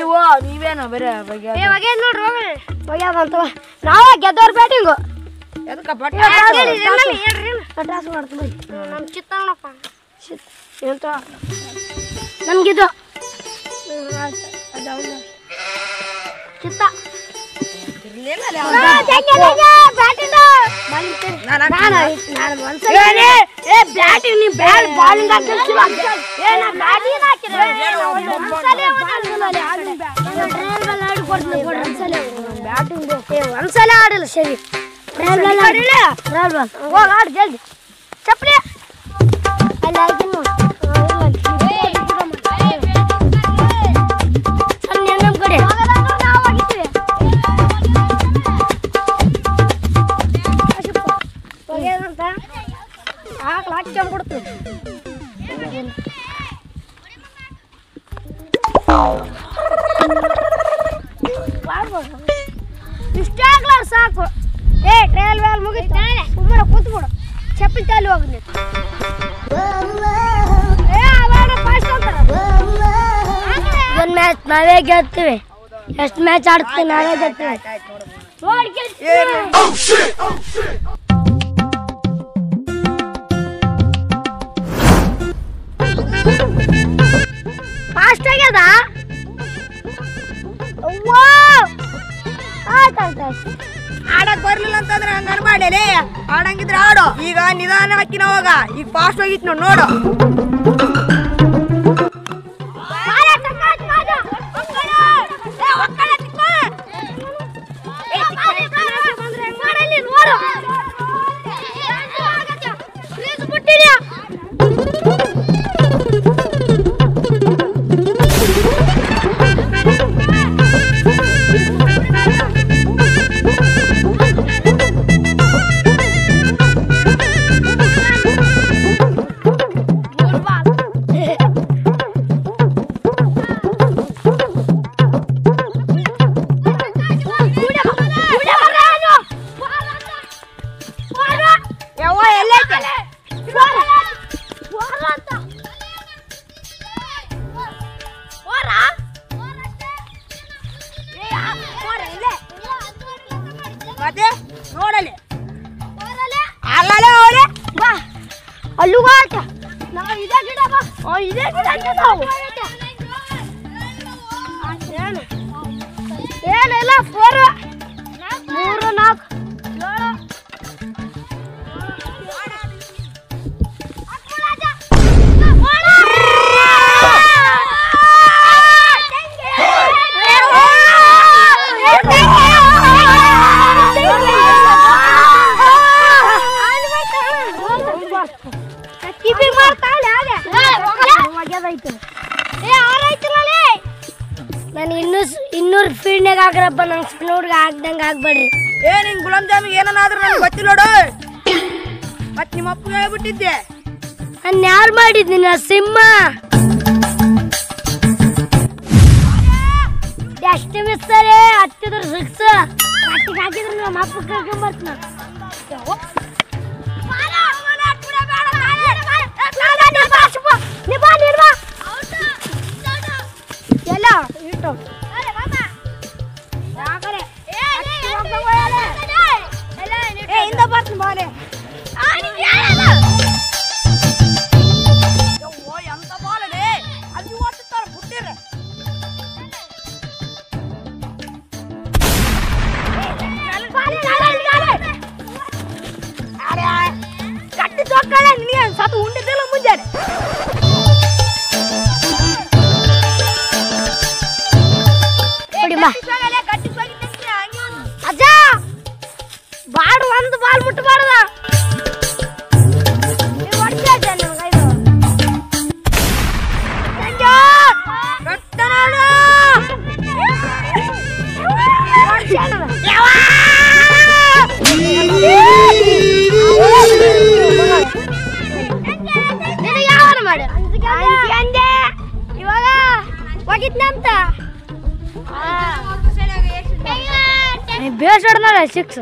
ನೀವು ನೀವೇನು ಬರೇ ಬಗ್ಗೆ ನೋಡ್ರಿ ಹೋಗ್ಯಾದಂತ ನಾವ ಗೆದ್ದವ್ರ ಬ್ಯಾಟಿಂಗು ಎದಕ್ಕಪ್ಪ ಟಾಸ್ ಮಾಡ್ತೀನಿ ನಮ್ಮ ಚಿತ್ತಣ್ಣಪ್ಪ ಎಂತ ನಮ್ಗಿದು ಚಿತ್ತ ಒಂದ್ಸಲ ಆಡಲ್ಲ ಸರಿ ಹೋಗ ಆಡ್ ಜಲ್ದಿ ಚಪ್ಪಲಿ ಇಷ್ಟೇ ಆಗ್ಲ ಸಾಕು ಏ ಟ್ರಯಲ್ ವ್ಯಾಲ್ ಮುಗಿತ ಸುಮ್ಮನೆ ಕೂತ್ಬಿಡು ಚಪ್ಪಲಿ ಚಾಲು ಹೋಗಿ ಒಂದು ಮ್ಯಾಚ್ ನಾವೇ ಗೆಲ್ತೀವಿ ಎಷ್ಟು ಮ್ಯಾಚ್ ಆಡ್ತೀವಿ ನಾವೇ ಗೆಲ್ತೀವಿ ಫಾಸ್ಟ್ ಆಗ್ಯದ ಆಡಕ್ ಬರ್ಲಿಲ್ಲ ಅಂತಂದ್ರೆ ಹಂಗ ಅನ್ಬೇಡಲೇ ಆಡಂಗಿದ್ರೆ ಆಡು ಈಗ ನಿಧಾನ ಹಾಕಿನ ಹೋಗ ಈಗ ಫಾಸ್ಟ್ ಹೋಗಿತ್ ನೋಡು ಮತ್ತೆ ನೋಡಲಿ ಅಲ್ಲೂ ನಾವು ಇದೇ ಗಿಡ ಇದೇ ಗಿಡ ನಾವು ಏನಿಲ್ಲ 4 3 4 ನಾನು 200 ಫೀಲ್ಡ್ನಾಗ ಹಾಕ್ರಪ್ಪ ನಂಗೆ ಸ್ಪಿನ್ನೋರ್ಗೆ ಹಾಕ್ದಂಗೆ ಆಗ್ಬೇಡ್ರಿ ನಿನ್ ಗುಲಾಬ್ ಜಾಮಿಗೆ ಏನಾದ್ರೂ ನನಗೆ ಗೊತ್ತಿಲ್ಲ ನೋಡು ಮತ್ತೆ ನಿಮ್ಮ ಅಪ್ಪಗೆ ಹೇಳ್ಬಿಟ್ಟಿದ್ದೆ ನಾನು ಯಾರು ಮಾಡಿದ್ದೀನಿ ಸಿಂಹ ಎಷ್ಟು ಮಿಸ್ಸರೇ ಹತ್ತಿದ್ರು ಸಿಕ್ಸ್ ಕಟ್ಟಿಗೆ ಹಾಕಿದ್ರೆ ನಮ್ಮ ಅಪ್ಪ ಕರ್ಕೊಂಬರ್ತ ಎಲ್ಲ ಇಟ್ಟು ಹಿಂದ ಬರ್ತೀನಿ ಬಾಲೆ ಎಂತ ಬಾಲೇ ಅದು ಓಡ್ತಾರ ಬಿಟ್ಟಿರ್ರೆ ಕಟ್ಟಿ ತೊಕ್ಕಳೆ ನಿನಗೆ ಸತ್ತು ಉಂಡಿದ್ದಿಲ್ಲ ಮುಂಜಾನೆ ಅಜ್ಜ ಬಾಡು ಒಂದು ಬಾಲ್ ಮುಟ್ಟಬಾರ್ದ ಮಾಡಿ ಇವಾಗ ಹೋಗಿದ್ನಂತ ಬೇಸ್ ಹೊಡೆದ 6